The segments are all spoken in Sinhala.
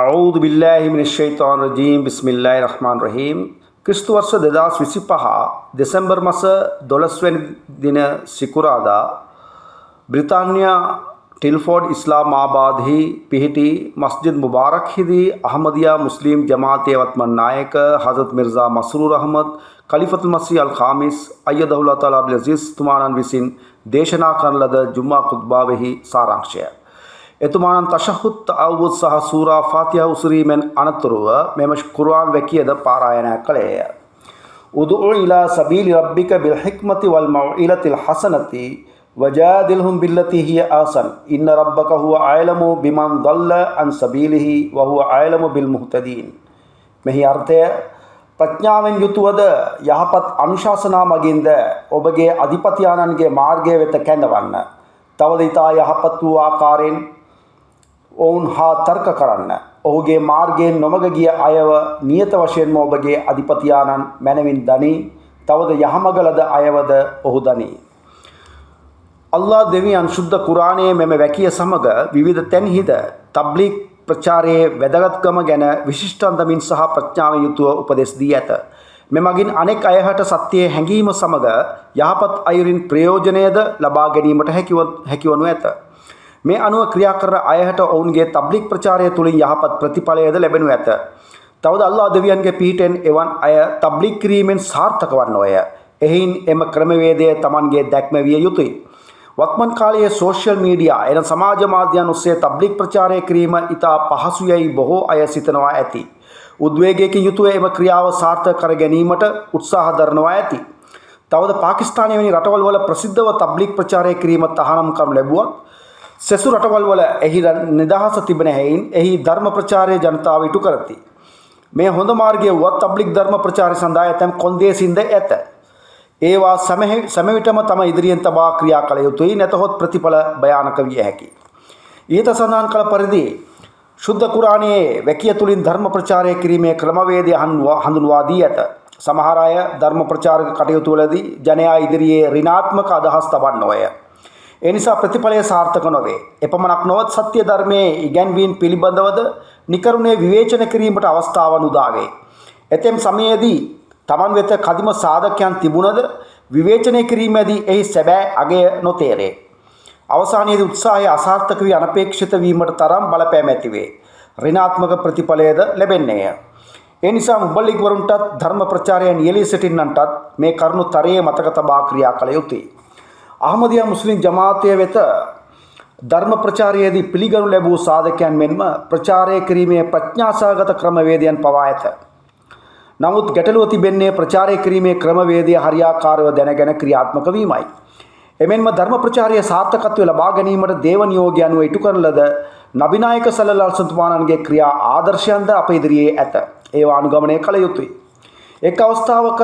අඌදු බිල්ලාහි මිනෂ් ෂයිතාන් රජීම් බිස්මිල්ලාහිර් රහ්මාන් රහීම්. ක්‍රිස්තු වර්ෂ 2025 දෙසැම්බර් මාස 12 වෙනි දින සිකුරාදා බ්‍රිතාන්යා ටිල්ෆෝඩ් ඉස්ලාමාබාදෙහි පිහිටි මස්ජිද් මුබාරක්හිදී අහමදියා මුස්ලිම් ජමාතේ වත්මන් නායක හසරත් මිර්සා මස්රූර් අහමද් ඛලිෆතුල් මසීහ් අල් ඛාමිස් අය්යදහුල්ලාහ් තාලා අබ්දුල් අසීස් තුමාණන් විසින් දේශනා කරන ලද ජුම්මා ඛුත්බාවෙහි සාරාංශය. එතුමාණන් තෂහුද් තඅවුද් සහ සූරා ෆාතිහා උසරීමෙන් අනතුරුව මෙම කුර්ආන් වැකියද පාරායනය කළේය. උදුඋ ඉලා සබීලි රබ්බික බිල් හික්මති වල් මව්ඉලතිල් හසනති වජාදිල්හුම් බිල්ලති හිය ආසන් ඉන්න රබ්බක හුව අයලමු බිමන් දල්ල අන් සබීලිහි වහුව අයලමු බිල් මුහ්තදීන්. මෙහි අර්ථය ප්‍රඥාවෙන් යුතුවද යහපත් අනුශාසනා මගින්ද ඔබගේ අධිපතියාණන්ගේ මාර්ගය වෙත කැඳවන්න. තවද ඉතා යහපත් වූ ආකාරයෙන් ඔවුන් හා තර්ක කරන්න. ඔහුගේ මාර්ගයෙන් නොමග ගිය අයව නියත වශයෙන්ම ඔබගේ අධිපතියාණන් මැනවින් දනී. තවද යහමගලද අයවද ඔහු දනී. අල්ලාහ් දෙවියන් ශුද්ධ කුරානයේ මෙම වැකිය සමග විවිධ තැන්හිද තබ්ලීග් ප්‍රචාරයේ වැදගත්කම ගැන විශිෂ්ට අන්දමින් සහ ප්‍රඥාවෙන් යුතුව උපදෙස් දී ඇත. මෙමගින් අනෙක් අයහට සත්‍යයේ හැඟීම සමග යහපත් අයුරින් ප්‍රයෝජනයද ලබා ගැනීමට හැකිවනු ඇත. මේ අනුව ක්‍රියා කරන අයහට ඔවුන්ගේ තබ්ලීග් ප්‍රචාරය තුළින් යහපත් ප්‍රතිඵලයද ලැබෙනු ඇත. තවද අල්ලාහ් දෙවියන්ගේ පිහිටෙන් එවන් අය තබ්ලීග් කිරීමෙන් සාර්ථක වන්නෝය. එයින් එම ක්‍රමවේදය Tamanගේ දැක්ම විය යුතුය. වත්මන් කාලයේ සෝෂියල් මීඩියා එන සමාජ මාධ්‍යයන් ඔස්සේ තබ්ලීග් ප්‍රචාරය කිරීම ඉතා පහසුයයි බොහෝ අය සිතනවා ඇති. උද්වේගයකින් යුතුව එම ක්‍රියාව සාර්ථක කර ගැනීමට උත්සාහ දරනවා ඇති. තවද පාකිස්තානය වැනි රටවල් වල ප්‍රසිද්ධව තබ්ලීග් ප්‍රචාරය කිරීම තහනම් කරනු ලැබුවත් සෙසු රටවල් වල එහි නිදහස තිබෙන හැයින් එහි ධර්ම ප්‍රචාරය ජනතාව ඉටු කරති. මේ හොඳ මාර්ගය වුවත් තබ්ලීග් ධර්ම ප්‍රචාරය සඳහා ඇතැම් කොන්දේසින්ද ඇත. ඒවා සෑම විටම තම ඉදිරියෙන් තබා ක්‍රියා කළ යුතුයි. නැතහොත් ප්‍රතිඵල භයානක විය හැකියි. ඊට සඳහන් කළ පරිදි ශුද්ධ කුරානයේ වැකිය තුලින් ධර්ම ප්‍රචාරය කිරීමේ ක්‍රමවේදය හඳුන්වා දී ඇත. සමහර අය ධර්ම ප්‍රචාරක කටයුතු වලදී ජනයා ඉදිරියේ ඍණාත්මක අදහස් තබන්නෝය. ඒ නිසා ප්‍රතිඵලය සාර්ථක නොවේ. එපමණක් නොවත් සත්‍ය ධර්මයේ ඉගැන්වීම් පිළිබඳවද නිකරුණේ විවේචන කිරීමට අවස්ථාවන් උදා වේ. එතෙම් සමයේදී Taman වෙත කදිම සාධකයන් තිබුණද විවේචනය කිරීමේදී එහි සැබෑ අගය නොතේරේ. අවසානයේදී උත්සාහය අසාර්ථක වී අනපේක්ෂිත වීමට තරම් බලපෑම් ඇති වේ. ඍණාත්මක ප්‍රතිඵලයද ලැබෙන්නේය. ඒ නිසා මුබල්ලිග්වරුන්ටත් ධර්ම ප්‍රචාරය නියැලී සිටින්නන්ටත් මේ කරුණු තරයේ මතක තබා ක්‍රියා කළ යුතුය. අහමදියා මුස්ලිම් ජමාතය වෙත ධර්ම ප්‍රචාරයේදී පිළිගනු ලැබූ සාධකයන් මෙන්ම ප්‍රචාරය කිරීමේ ප්‍රඥාසහගත ක්‍රමවේදයන් පවා ඇත. නමුත් ගැටලුව තිබෙන්නේ ප්‍රචාරය කිරීමේ ක්‍රමවේදය හරියාකාරව දැනගෙන ක්‍රියාත්මක වීමයි. එමෙන්ම ධර්ම ප්‍රචාරය සාර්ථකත්වය ලබා ගැනීමට දේව නියෝගය අනුව ඉටු කරන ලද නබිනායක සල්ලල්ලාහු අලයිහි වසල්ලම්ගේ ක්‍රියා ආදර්ශයන්ද අප ඉදිරියේ ඇත. ඒවා අනුගමනය කළ යුතුය. එක් අවස්ථාවක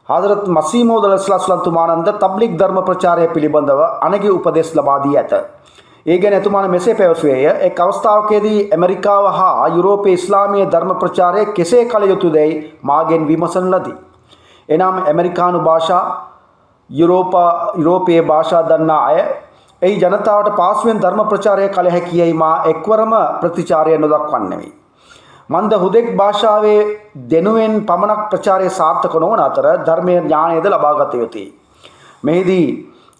හදරත් මසීහ් මෞஊද් අලයිහිස්සලාතු වස්සලාම් තුමාණන්ද තබ්ලීග් ධර්ම ප්‍රචාරය පිළිබඳව අනගි උපදෙස් ලබා දී ඇත. ඒ ගැන එතුමාණ මෙසේ පැවසුවේය. එක් අවස්ථාවකදී ඇමරිකාව හා යුරෝපයේ ඉස්ලාමීය ධර්ම ප්‍රචාරය කෙසේ කළ යුතුදැයි මාගෙන් විමසන ලදී. එනම් ඇමරිකානු භාෂා යුරෝපයේ භාෂා දන්නා අය එහි ජනතාවට පාසුවෙන් ධර්ම ප්‍රචාරය කළ හැකියයි මා එක්වරම ප්‍රතිචාරය නොදක්වන්නෙමි. මන්ද හුදෙක් භාෂාවේ දෙනුවෙන් පමණක් ප්‍රචාරය සාර්ථක නොවන අතර ධර්මයේ ඥානයද ලබා ගත යුතුය. මෙහිදී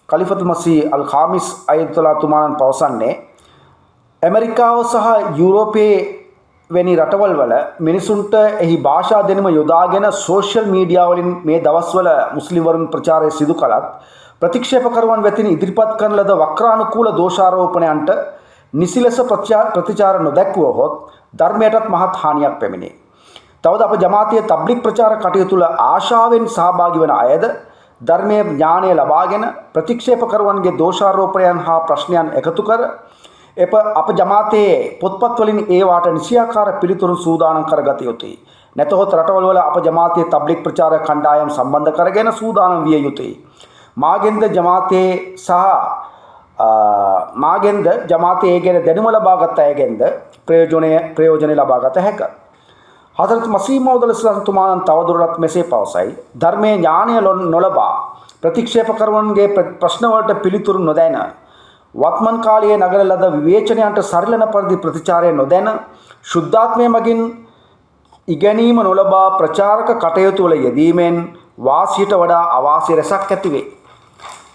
ඛලිෆතුල් මසීහ් අල් ඛාමිස් අයතුල්ලා තුමාණන් පවසන්නේ ඇමරිකාව සහ යුරෝපයේ වැනි රටවල් වල මිනිසුන්ට එහි භාෂා දෙනුම යොදාගෙන සෝෂියල් මීඩියා වලින් මේ දවස්වල මුස්ලිම් වරුන් ප්‍රචාරය සිදු කළත් ප්‍රතික්ෂේපකරුවන් වෙතින් ඉදිරිපත් කරන ලද වක්‍රානුකූල දෝෂාරෝපණයන්ට නිසි ලෙස ප්‍රතිචාර නොදැක්වුවහොත් ධර්මයටත් මහත් හානියක් පැමිණේ. තවද අප ජමාතියේ තබ්ලීග් ප්‍රචාර කටයුතු වල ආශාවෙන් සහභාගී වන අයද ධර්මයේ ඥානය ලබාගෙන ප්‍රතික්ෂේපකරුවන්ගේ දෝෂාරෝපණයන් හා ප්‍රශ්නයන් එකතු කර අප ජමාතයේ පොත්පත් වලින් ඒවාට නිසියාකාර පිළිතුරු සූදානම් කරගත යුතුය. නැතහොත් රටවල් වල අප ජමාතයේ තබ්ලීග් ප්‍රචාර කණ්ඩායම් සම්බන්ධ කරගෙන සූදානම් විය යුතුය. මාගෙන්ද ජමාතයේ ගැන දැනුම ලබාගත් අයගෙන්ද ප්‍රයෝජනය ලබාගත හැක. හදරත් මසීහ් මෞඌද් අලයිහිස්සලාතු තුමාණන් තවදුරටත් මෙසේ පවසයි. ධර්මයේ ඥානය නොලබා ප්‍රතික්ෂේපකරුවන්ගේ ප්‍රශ්න වලට පිළිතුරු නොදැන වත්මන් කාලයේ නගර ලද විවේචනයන්ට සරිලන පරිදි ප්‍රතිචාරය නොදැන ශුද්ධාත්මය මගින් ඉගැනීම නොලබා ප්‍රචාරක කටයුතු වල යෙදීමෙන් වාසියට වඩා අවාසි රැසක් ඇතිවේ.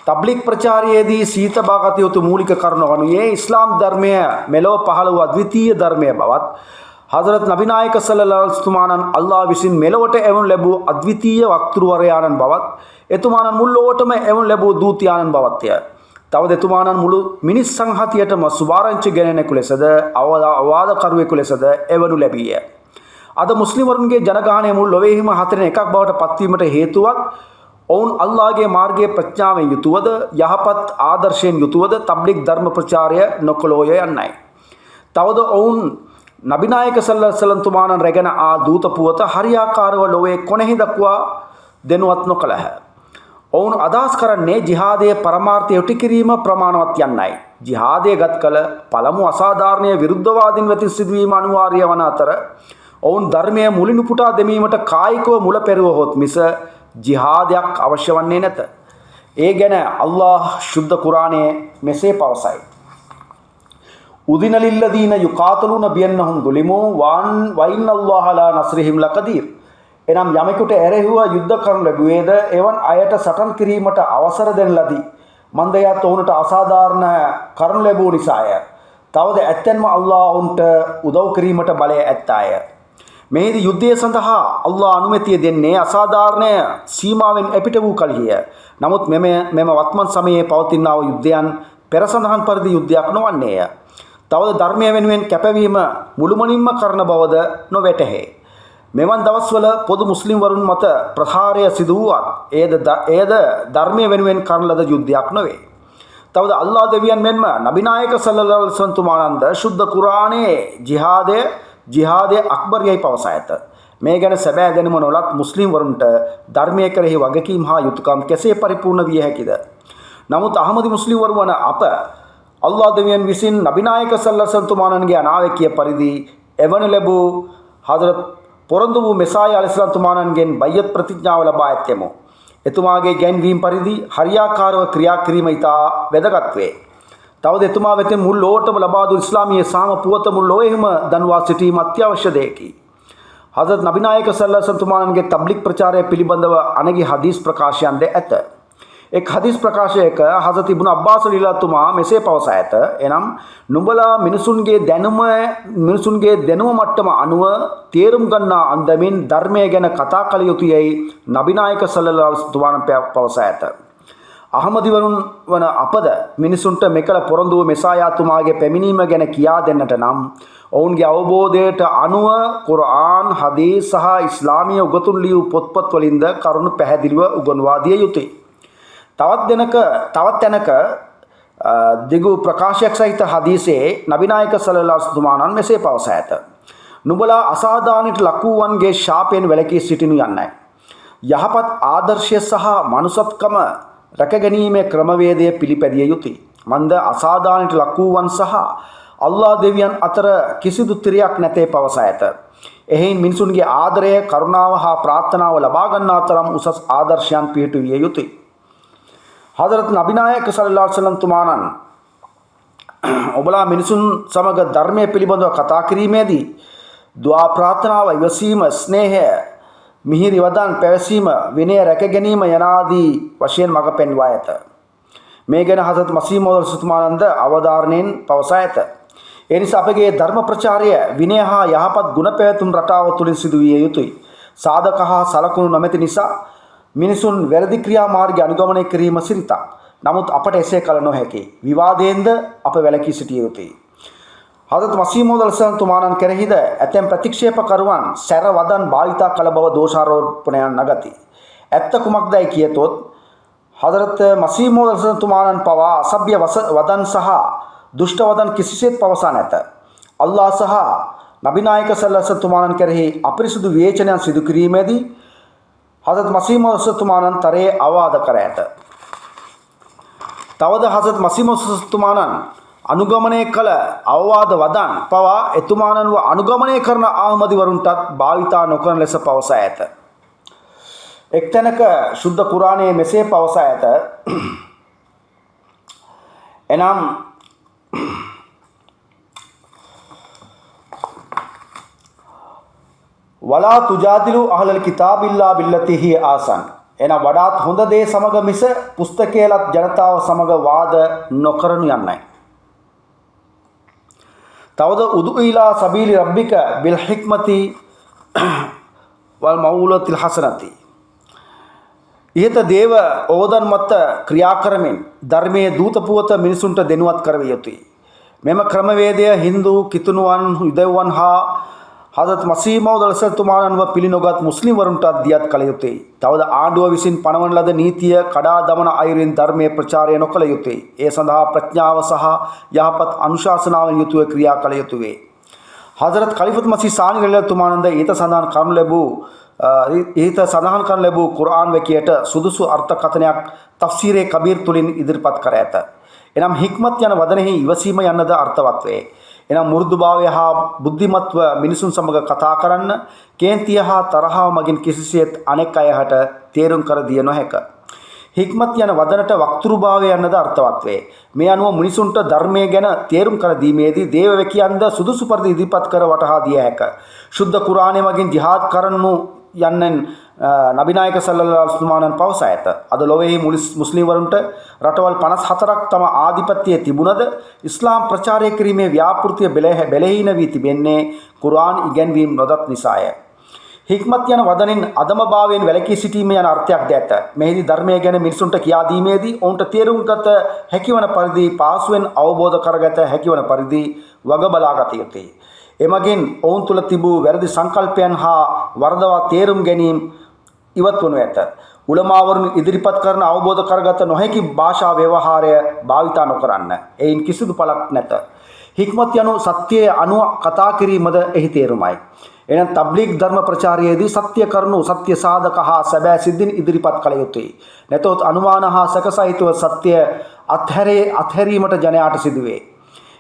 තබ්ලිග් ප්‍රචාරයේදී සීත බාගත යුතු මූලික කරුණ වනුයේ ඉස්ලාම් ධර්මය මෙලොව පහළ වූ අද්විතීය ධර්මය බවත් හදරත් නබිනායක සල්ලල්ලාහු අලයිහි වසල්ලම් අල්ලාහ් විසින් මෙලොවට එවනු ලැබූ අද්විතීය වක්තෘවරයාණන් බවත් එතුමාණන් මුළු ලොවටම එවනු ලැබූ දූතයාණන් බවත්ය. තවද එතුමාණන් මුළු මිනිස් සංහතියටම සුභාරංචි ගෙනෙනෙකු ලෙසද අවවාදකරුවෙකු ලෙසද එවනු ලැබීය. අද මුස්ලිම්වරුන්ගේ ජනගහනය මුළු ලොවේහිම 4/1 බවට පත්වීමට හේතුවත් ඔවුන් අල්ලාහගේ මාර්ගයේ ප්‍රඥාවෙන් යුතුවද යහපත් ආදර්ශයෙන් යුතුවද තබ්ලිග් ධර්ම ප්‍රචාරය නොකළෝය යන්නයි. තවද ඔවුන් නබිනායක සල්ලල්ලාහු අලයිහි වසල්ලම් තුමාණන් රැගෙන ආ දූත පුවත හරියාකාරව ලොවේ කොනෙහි දක්වා දෙනුවත් නොකළහ. ඔවුන් අදහස් කරන්නේ ජිහාදයේ පරමාර්ථය යොටි කිරීම ප්‍රමාණවත් යන්නයි. ජිහාදය ගත් කල පළමු අසාධාරණීය විරුද්ධවාදීන් වෙතින් සිදුවීම අනිවාර්ය වන අතර ඔවුන් ධර්මයේ මුලින් උපුටා දැමීමට කායිකව මුල පෙරුවහොත් මිස ජිහාදයක් අවශ්‍ය වන්නේ නැත. ඒ ගැන අල්ලාහ් ශුද්ධ කුරානයේ මෙසේ පවසයි. උදින ලිල්ලදීන යුකාතලුන බියන්නහුම් දුලිමු වයින් අල්ලාහ ලා නස්රිහිම් ලකදීර්. එනම් යමෙකුට එරෙහිව යුද්ධ කරනු ලැබුවේද එවන් අයට සටන් කිරීමට අවසර දෙන ලදී. මන්දයත් ඔවුන්ට අසාධාරණ කරනු ලැබූ නිසාය. තවද ඇත්තෙන්ම අල්ලාහ් ඔවුන්ට උදව් කිරීමට බලය ඇත්තාය. මෙහිදී යුද්ධය සඳහා අල්ලාහ් අනුමැතිය දෙන්නේ අසාධාරණය සීමාවෙන් එපිට වූ කලහිය. නමුත් මෙම වත්මන් සමයේ පවතිනා වූ යුද්ධයන් පෙර සඳහන් පරිදි යුද්ධයක් නොවන්නේය. තවද ධර්මය වෙනුවෙන් කැපවීම මුළුමනින්ම කරන බවද නොවැටහේ. මෙවන් දවස්වල පොදු මුස්ලිම් වරුන් මත ප්‍රහාරය සිදු වුවත් එයද ධර්මය වෙනුවෙන් කරන ලද යුද්ධයක් නොවේ. තවද අල්ලාහ් දෙවියන් මෙන්ම නබිනායක සල්ලල්ලාහු අලයිහි වසල්ලම් තුමාණන්ද ශුද්ධ කුරානයේ ජිහාදය අක්බරයයි පවසා ඇත. මේ ගැන සැබෑ දැනුම නොලත් මුස්ලිම් වරුන්ට ධර්මයේ කෙරෙහි වගකීම් හා යුතුයකම් කෙසේ පරිපූර්ණ විය හැකිද? නමුත් අහමදි මුස්ලිම් වරු වන අප අල්ලාහ් දෙවියන් විසින් නබිනායක සල්ලල්ලාහු අලයිහි වසල්ලම් තුමාණන්ගේ අනාවැකිය පරිදි එවනු ලැබූ හදරත් පොරොන්දු වූ මෙසායා අලයිහිස්සලාම් තුමාණන්ගෙන් බයියත් ප්‍රතිඥාව ලබා ඇත්තෙමු. එතුමාගේ ගැන්වීම් පරිදි හරියාකාරව ක්‍රියා කිරීම ඉතා වැදගත් වේ. තවද එතුමා වෙතින් මුළු ලෝකටම ලබා දුන් ඉස්ලාමීය සාම පුවත මුළු ලෝකෙහිම දන්වා සිටීම අත්‍යවශ්‍ය දෙයකි. හදරත් නබිනායක සල්ලල්ලාහු අලයිහි වසල්ලම් තුමාණන්ගේ තබ්ලිග් ප්‍රචාරය පිළිබඳව අනගි හදීස් ප්‍රකාශයන්ද ඇත. එක් හදීස් ප්‍රකාශයක හදරත් ඉබ්නු අබ්බාස් රලියල්ලාහු තුමා මෙසේ පවසා ඇත. එනම් නුඹලා මිනිසුන්ගේ දැනුම මට්ටම අනුව තේරුම් ගන්නා අන්දමින් ධර්මය ගැන කතා කළ යුතුයයි නබිනායක සල්ලල්ලාහු අලයිහි වසල්ලම් පවසා ඇත. අහමදිවරුන් වන අපද මිනිසුන්ට මෙකල පොරොන්දු වූ මෙසායා තුමාගේ පැමිණීම ගැන කියා දෙන්නට නම් ඔවුන්ගේ අවබෝධයට අනුව කුර්ආන් හදීස් සහ ඉස්ලාමීය උගතුන් ලියූ පොත්පත් වලින්ද කරුණු පැහැදිලිව උගන්වා දිය යුතුය. තවත් තැනක දිගු ප්‍රකාශයක් සහිත හදීසේ නබිනායක සල්ලල්ලාහු අලයිහි වසල්ලම් මෙසේ පවසා ඇත. නුඹලා අසාධාරණයට ලක් වූවන්ගේ ශාපයෙන් වැළකී සිටිනු යන්නයි. යහපත් ආදර්ශය සහ මනුසත්කම රැකගැනීමේ ක්‍රමවේදය පිළිපැදිය යුතුය. මන්ද අසාධාරණයට ලක් වූවන් සහ අල්ලාහ් දෙවියන් අතර කිසිදු තිරයක් නැතේ පවසා ඇත. එහෙයින් මිනිසුන්ගේ ආදරය, කරුණාව හා ප්‍රාර්ථනාව ලබා ගන්නා තරම් උසස් ආදර්ශයන් පිහිටුවිය යුතුය. හදරත් නබිනායක සල්ලල්ලාහු අලයිහි වසල්ලම් තුමාණන් ඔබලා මිනිසුන් සමග ධර්මයේ පිළිබඳව කතා කිරීමේදී දුආ ප්‍රාර්ථනාව, ඉවසීම, ස්නේහය, මිහිරි වදන් පැවසීම, විනය රැක ගැනීම යනාදී වශයෙන් මඟ පෙන්වා ඇත. මේ ගැන හදරත් මසීහ් මෞද් තුමාණන්ද අවධාරණයෙන් පවසා ඇත. ඒ නිසා අපගේ ධර්ම ප්‍රචාරය විනය හා යහපත් ගුණ පැවැතුම් රටාව තුළින් සිදු විය යුතුය. සාධක හා සලකුණු නොමැති නිසා මිනිසුන් වැරදි ක්‍රියා මාර්ගය අනුගමනය කිරීම සිරිතක්. නමුත් අපට එසේ කළ නොහැකි. විවාදයෙන්ද අප වැළකී සිටිය යුතුය. හදරත් මසීහ් මෞද් තුමාණන් කෙරෙහිද ඇතැම් ප්‍රතික්ෂේප කරුවන් සැර වදන් භාවිතා කළ බව දෝෂාරෝපණයන් නගති. ඇත්ත කුමක්දයි කියතොත් හදරත් මසීහ් මෞද් තුමාණන් පවා අසභ්‍ය වදන් සහ දුෂ්ට වදන් කිසිසේත් පවසා නැත. අල්ලාහ් සහ නබිනායක සල්ලල්ලාහු අලයිහි වසල්ලම් තුමාණන් කෙරෙහි අපිරිසුදු විවේචනයන් සිදු කිරීමේදී හදරත් මසීහ් මෞද් තුමාණන් තරයේ අවවාද කර ඇත. තවද හදරත් මසීහ් මෞද් තුමාණන් අනුගමනය කළ අවවාද වදන් පවා එතුමාණන්ව අනුගමනය කරන ආමදිවරුන්ටත් භාවිතා නොකරන ලෙස පවසා ඇත. එක්තැනක ශුද්ධ කුරානයේ මෙසේ පවසා ඇත. එනම් වලා තුජාදිලු අහලල් කිතාබිල්ලා බිල්ලති හි ආසන්. එනම් වඩාත් හොඳ දේ සමග මිස පුස්තකයලත් ජනතාව සමග වාද නොකරනු යන්නයි. තවද උදු ඉලා සබීලි රබ්බික බිල් හික්මති වල් මවුලතිල් හසනති. ඉහත දේව ඕදන් මත ක්‍රියා කරමින් ධර්මයේ දූත පුවත මිනිසුන්ට දෙනුවත් කරවිය යුතුයි. මෙම ක්‍රමවේදය හින්දු කිතුණුවන් යුදෙව්වන් හා හදරත් මසීහ් මෞද් අල්සතුමාණන්ව පිළිනොගත් මුස්ලිම් වරුන්ටත් දියත් කළ යුතුයි. තවද ආණ්ඩුව විසින් පනවන ලද නීතිය කඩා දමන අයුරින් ධර්මයේ ප්‍රචාරය නොකළ යුතුයි. ඒ සඳහා ප්‍රඥාව සහ යහපත් අනුශාසනාවෙන් යුතුව ක්‍රියා කළ යුතු වේ. හදරත් ඛලිෆත් මසීහ් සානි රලියල්ලාහු ඊට සඳහන් කරනු ලැබූ කුර්ආන් වැකියට සුදුසු අර්ථකථනයක් තෆ්සීරේ කබීර් තුලින් ඉදිරිපත් කර ඇත. එනම් හික්මත් යන වදනෙහි ඉවසීම යන්නද අර්ථවත් වේ. එනම් මුරුදුභාවය හා බුද්ධිමත්ව මිනිසුන් සමග කතා කරන්න, කේන්තිය හා තරහව මගින් කිසිසේත් අනෙක් අයහට තේරුම් කර දිය නොහැක. හික්මත් යන වදනට වක්තුරුභාවය යන්නද අර්ථවත් වේ. මේ අනුව මිනිසුන්ට ධර්මය ගැන තේරුම් කර දීමේදී දේව වැකියන්ද සුදුසු පරිදි ඉදිරිපත් කර වටහා දිය හැක. ශුද්ධ කුරානය මගින් ජිහාද් කරනු යන්නන් නබිනායක සල්ලල්ලාහු අලයිහි වසල්ලම් පවසා ඇත. අද ලොවේහි මුස්ලිම් වරුන්ට රටවල් 54ක් තම ආධිපත්‍යයේ තිබුණද ඉස්ලාම් ප්‍රචාරය කිරීමේ ව්‍යාපෘතිය බෙලහීන වී තිබෙන්නේ කුර්ආන් ඉගැන්වීම් නොදත් නිසාය. හික්මත් යන වදනින් අදමභාවයෙන් වැළකී සිටීම යන අර්ථයක් ද ඇත. මෙහිදී ධර්මය ගැන මිනිසුන්ට කියා දීමේදී ඔවුන්ට තේරුම්ගත හැකිවන පරිදි පාසුවෙන් අවබෝධ කරගත හැකිවන පරිදි වග බලාගත යුතුයි. එමගින් ඔවුන් තුළ තිබූ වැරදි සංකල්පයන් හා වරදවා තේරුම් ගැනීම ඉවත් වනු ඇත. උලමාවරුන් ඉදිරිපත් කරන අවබෝධ කරගත නොහැකි භාෂා ව්‍යවහාරය භාවිතා නොකරන්න. එයින් කිසිදු පළක් නැත. හික්මත් යනු සත්‍යයේ අනුව කතා කිරීමද එහි තේරුමයි. එනම් තබ්ලීග් ධර්ම ප්‍රචාරයේදී සත්‍ය කරුණු සත්‍ය සාධක හා සැබෑ සිද්ධීන් ඉදිරිපත් කළ යුතුයි. නැතොත් අනුමාන හා සැකසහිතව සත්‍ය අත්හැරීමට ජනයාට සිදුවේ.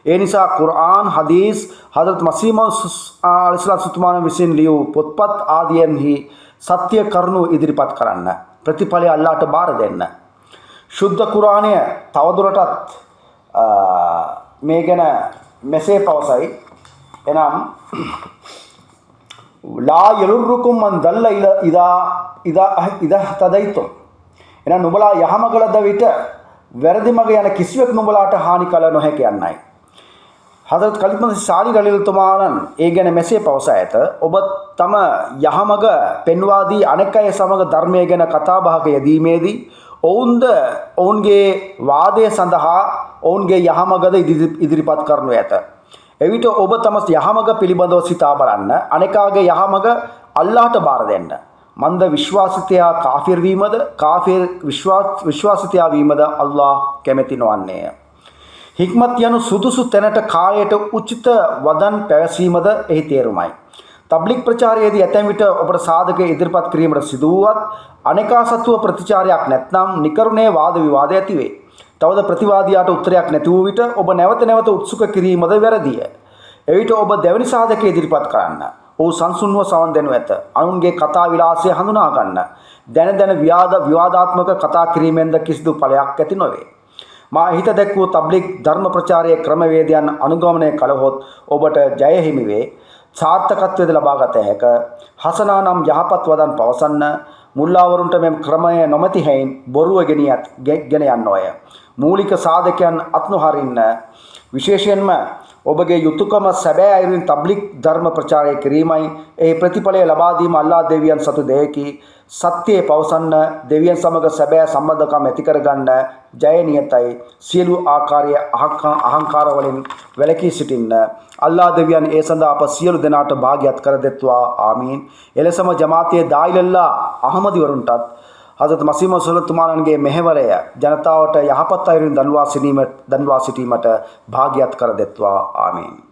ඒ නිසා කුර්ආන් හදීස් හදරත් මසීහ් මෞද් අල්සලාම් විසින් ලියූ පොත්පත් ආදියන්හි සත්‍ය කරුණු ඉදිරිපත් කරන්න. ප්‍රතිඵලය අල්ලාහට බාර දෙන්න. ශුද්ධ කුර්ආනය තවදුරටත් මේ ගැන මෙසේ පවසයි. එනම් ලා යලුරුකුම් මන් දල්ල ඉදා තදයිතුම්. එනම් නුඹලා යහමගලද විට වැරදි මග යන කිසිවෙක් නුඹලාට හානි කළ නොහැක යන්නයි. හදරත් ඛලිෆත් මසීහ් සානි රලියල්ලාහු ඒ ගැන මෙසේ පවසා ඇත. ඔබ තම යහමග පෙන්වා දී අනෙක් අය සමග ධර්මය ගැන කතා බහක යෙදීමේදී ඔවුන්ගේ වාදය සඳහා ඔවුන්ගේ යහමගද ඉදිරිපත් කරනු ඇත. එවිට ඔබ තම යහමග පිළිබඳව සිතා බලන්න. අනෙකාගේ යහමග අල්ලාහට බාර දෙන්න. මන්ද විශ්වාසිතයා කාෆිර් වීමද කාෆිර් විශ්වාසිතයා වීමද අල්ලාහ් කැමැති නොවන්නේය. හික්මත් යනු සුදුසු තැනට කාලයට උචිත වදන් පැවසීමද එහි තේරුමයි. තබ්ලිග් ප්‍රචාරයේදී ඇතැම් විට ඔබට සාධක ඉදිරිපත් කිරීමට සිදු වුවත් අනෙකා සතුව ප්‍රතිචාරයක් නැත්නම් නිකරුණේ වාද විවාද ඇති වේ. තවද ප්‍රතිවාදියාට උත්තරයක් නැති වූ විට ඔබ නැවත නැවත උත්සුක කිරීමද වැරදිය. එවිට ඔබ දෙවනි සාධකය ඉදිරිපත් කරන්න. ඔහු සංසුන්ව සවන් දෙනු ඇත. අනුන්ගේ කතා විලාසය හඳුනා ගන්න. දැන විවාදාත්මක කතා කිරීමෙන්ද කිසිදු ඵලයක් ඇති නොවේ. මා හිත දැක්වූ තබ්ලිග් ධර්ම ප්‍රචාරයේ ක්‍රමවේදයන් අනුගමනය කළහොත් ඔබට ජය හිමි වේ. සාර්ථකත්වයද ලබා ගත හැක. හසනා නම් යහපත් වදන් පවසන්න. මුල්ලාවරුන්ට මෙම ක්‍රමය නොමැති හැයින් බොරුව ගෙන යන්නෝය. මූලික සාධකයන් අත්නොහරින්න. විශේෂයෙන්ම ඔබගේ යුතුයකම සැබෑ අයුරින් තබ්ලිග් ධර්ම ප්‍රචාරය කිරීමයි. එහි ප්‍රතිඵලය ලබා දීම අල්ලාහ් දෙවියන් සතු දෙයකි. සත්‍යය පවසන්න, දෙවියන් සමග සැබෑ සම්බන්ධකම් ඇති කරගන්න ජය නියතයි. සියලු ආකාරයේ අහංකාර වලින් වැළකී සිටින්න. අල්ලාහ් දෙවියන් ඒ සඳහා අප සියලු දෙනාට භාග්‍යත් කර දෙත්වා. ආමීන්. එලෙසම ජමාතයේ දායිලල්ලා අහමදි වරුන්ටත් හදරත් මසීහ් මෞද් සල්ලල්ලාහුගේ මෙහෙවරය ජනතාවට යහපත් අයුරින් දන්වා සිටීමට භාග්‍යත් කර දෙත්වා. ආමීන්.